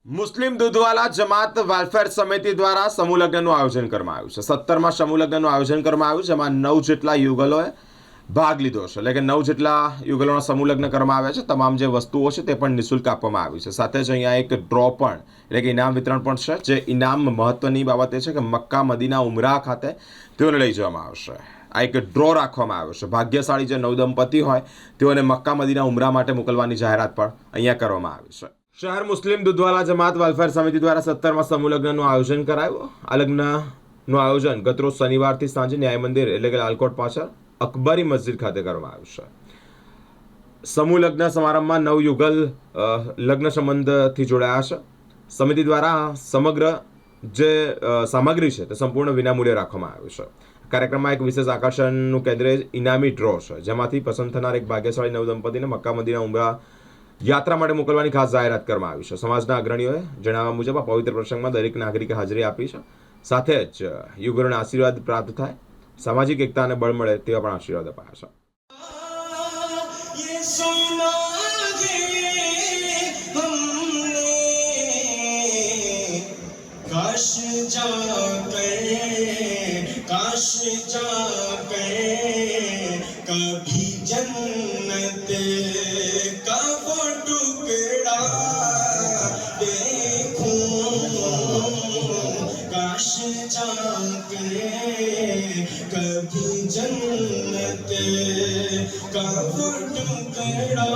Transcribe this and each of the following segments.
મુસ્લિમ દૂધવાલા જમાત welfare સમિતિ દ્વારા સમૂહ લગ્નનું આયોજન કરવામાં આવ્યું છે. 17માં સમૂહ લગ્નનું આયોજન કરવામાં આવ્યું છે. જેમાં 9 જેટલા યુગલોએ ભાગ લીધો છે. એટલે કે 9 જેટલા યુગલોના સમૂહ લગ્ન કરવામાં આવ્યા છે. તમામ જે વસ્તુઓ છે તે પણ નિઃશુલ્ક આપવામાં આવી છે. સાથે જ અહીંયા એક ડ્રો પણ એટલે કે ઇનામ વિતરણ પણ છે. જે ઇનામ મહત્વની બાબત એ છે કે મક્કા મદીના ઉમરા ખાતે તેઓને લઈ જવામાં આવશે. આ એક ડ્રો રાખવામાં આવ્યો છે. ભાગ્યશાળી જે નવદંપતિ હોય તેઓને મક્કા મદીના ઉમરા માટે મોકલવાની જાહેરાત પણ અહીંયા કરવામાં આવી છે. શહેર મુસ્લિમ દૂધવાલા જમાત વેલફેર સમિતિ દ્વારા 17માં સમૂહ લગ્નનું આયોજન કરાયું. આ લગ્નનું આયોજન ગતરોજ શનિવારથી સાંજે ન્યાય મંદિર એટલે કે લાલકોટ પાછળ અકબરી મસ્જિદ ખાતે કરવામાં આવ્યું છે. સમૂહ લગ્ન સમારંભમાં 9 યુગલ લગ્ન સંબંધથી જોડાયા છે. સમિતિ દ્વારા સમગ્ર જે સામગ્રી છે તે સંપૂર્ણ વિનામૂલ્યે રાખવામાં આવ્યું છે. કાર્યક્રમમાં એક વિશેષ આકર્ષણનું કેન્દ્ર ઇનામી ડ્રો છે, જેમાંથી પસંદ થનાર એક ભાગ્યશાળી નવદંપતિને મક્કા મદીના ઉમરા યાત્રા માટે મોકલવાની ખાસ જાહેરાત કરવામાં આવી છે. સમાજના અગ્રણીઓએ જણાવ્યા મુજબ આ પવિત્ર પ્રસંગમાં દરેક નાગરિકે હાજરી આપી છે. સાથે જ યુગલોના આશીર્વાદ પ્રાપ્ત થાય, સામાજિક એકતાને બળ મળે તેવા પણ આશીર્વાદ અપાયા છે. काश जाकर कभी जन्नत का वो टुकड़ा देखूं, काश जाकर कभी जन्नत का वो टुकड़ा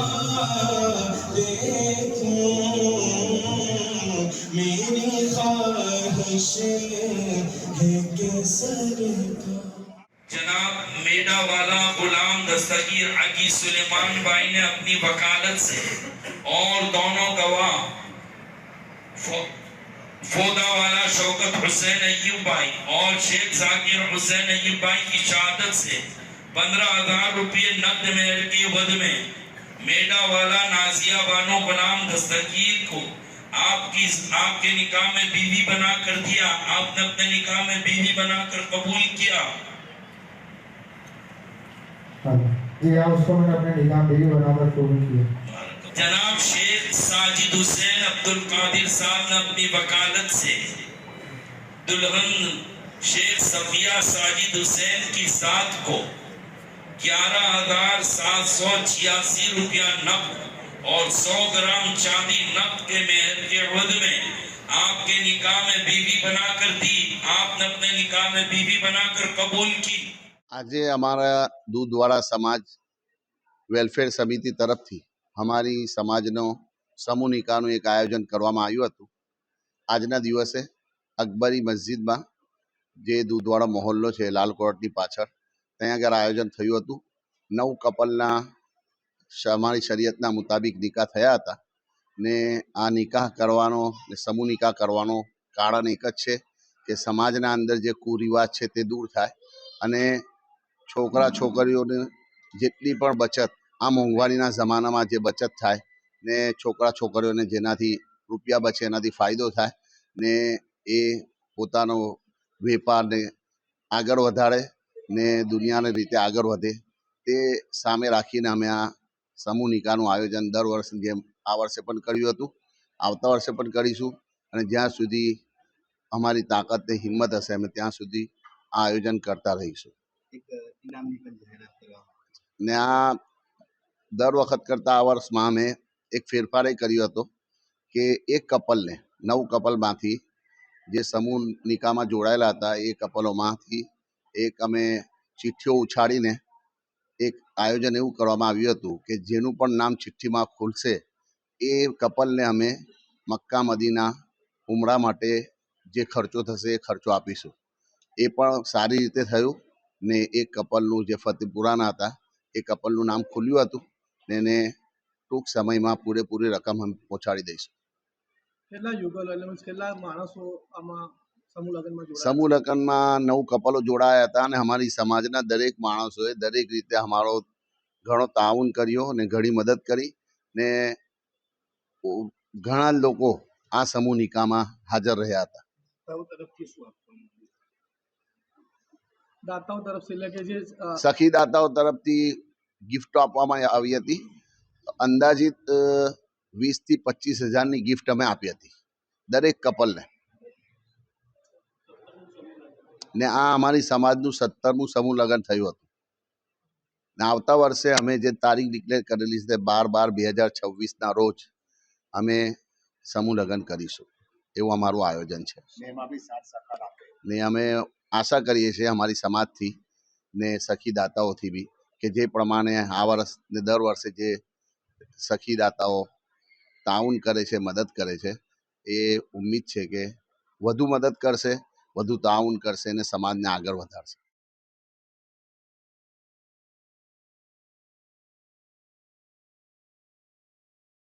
देखूं, मेरी ख्वाहिश है कि जनाब मेडावाला गुलाम दस्तगीर आगी सुलेमान भाई ने अपनी वकालत से और दोनों गवाह फोदावाला शौकत हुसैन अय्यूब भाई और शेख जाकिर हुसैन अय्यूब भाई की शहादत से 15,000 रुपये नकद मेहर के वद में मेडावाला नाजिया बानो गुलाम दस्तगीर को आपके निकाह में बीवी बना कर दिया। आपने अपने निकाह में बीवी बनाकर कबूल किया। जी हाँ, उसको मैंने अपने निकाह में बीवी बनाकर कबूल किया। जनाब शेख साजिद हुसैन अब्दुल कादिर साहब ने अपनी वकालत से दुल्हन शेख सफिया साजिद हुसैन की साथ को 11,786 रुपया नकद और 100 ग्राम चांदी नकद के मेहर के वद में आपके निकाह में बीवी बनाकर दी। आपने अपने निकाह में बीवी बनाकर कबूल की। આજે અમારા દૂધવાળા સમાજ વેલફેર સમિતિ તરફથી અમારી સમાજનો સમૂહ નિકાહનું એક આયોજન કરવામાં આવ્યું હતું. આજના દિવસે અકબરી મસ્જિદમાં જે દૂધવાળો મહોલ્લો છે લાલકોટની પાછળ, ત્યાં આગળ આયોજન થયું હતું. 9 કપલના અમારી શરીયતના મુતાબિક નિકાહ થયા હતા ને આ નિકાહ કરવાનો ને સમૂહ નિકાહ કરવાનો કારણ એક જ છે કે સમાજના અંદર જે કુરિવાજ છે તે દૂર થાય અને છોકરા છોકરીઓને જેટલી પણ બચત આ મોંઘવારીના જમાનામાં જે બચત થાય ને છોકરા છોકરીઓને જેનાથી રૂપિયા બચે એનાથી ફાયદો થાય ને એ પોતાનો વેપારને આગળ વધારે ને દુનિયાની રીતે આગળ વધે તે સામે રાખીને અમે આ સમૂહ નિકાહનું આયોજન દર વર્ષની જેમ આ વર્ષે પણ કર્યું હતું, આવતા વર્ષે પણ કરીશું અને જ્યાં સુધી અમારી તાકાત ને હિંમત હશે અમે ત્યાં સુધી આ આયોજન કરતા રહીશું. ને આ દર વખત કરતાં આ વર્ષમાં અમે એક ફેરફાર એ કર્યો હતો કે એક કપલને 9 કપલમાંથી જે સમૂહ નિકાહમાં જોડાયેલા હતા એ કપલોમાંથી એક અમે ચિઠ્ઠીઓ ઉછાળીને એક આયોજન એવું કરવામાં આવ્યું હતું કે જેનું પણ નામ ચિઠ્ઠીમાં ખુલશે એ કપલને અમે મક્કા મદીના ઉમરા માટે જે ખર્ચો થશે એ ખર્ચો આપીશું. એ પણ સારી રીતે થયું ને એક કપલનું જે ફતેપુરાના હતા એ કપલનું નામ ખુલ્યું હતું ને એને ટૂંક સમયમાં પૂરેપૂરી રકમ અમે પહોંચાડી દઈશું. કેટલા યુગલો એટલે કેટલા માણસો આમાં સમૂહ લગ્નમાં 9 કપલો જોડાયા હતા અને અમારી સમાજના દરેક માણસોએ દરેક રીતે અમારો ઘણો તાઉન કર્યો અને ઘણી મદદ કરી ને ઘણા લોકો આ સમૂહ નિકાહમાં હાજર રહ્યા હતા. દાતાઓ તરફથી એટલે કે જે સખી દાતાઓ તરફથી ગિફ્ટો આપવામાં આવી હતી. અંદાજિત 20 થી 25 હજારની ગિફ્ટ અમે આપી હતી. દરેક કપલને. ને આ અમારી સમાજનું 17મું સમૂહ લગ્ન થયું હતું. ને આવતા વર્ષે અમે જે તારીખ ડિક્લેર કરેલી છે 12/12/2026ના રોજ અમે સમૂહ લગ્ન કરીશું એવું અમારું આયોજન છે. ને અમે આશા કરીએ છીએ અમારી સમાજથી ને સખીદાતાઓથી બી કે જે પ્રમાણે આ વર્ષ ને દર વર્ષે જે સખીદાતાઓ તાઉન કરે છે, મદદ કરે છે, એ ઉમ્મીદ છે કે વધુ મદદ કરશે, વધુ તાઉન કરશે અને સમાજને આગળ વધારશે.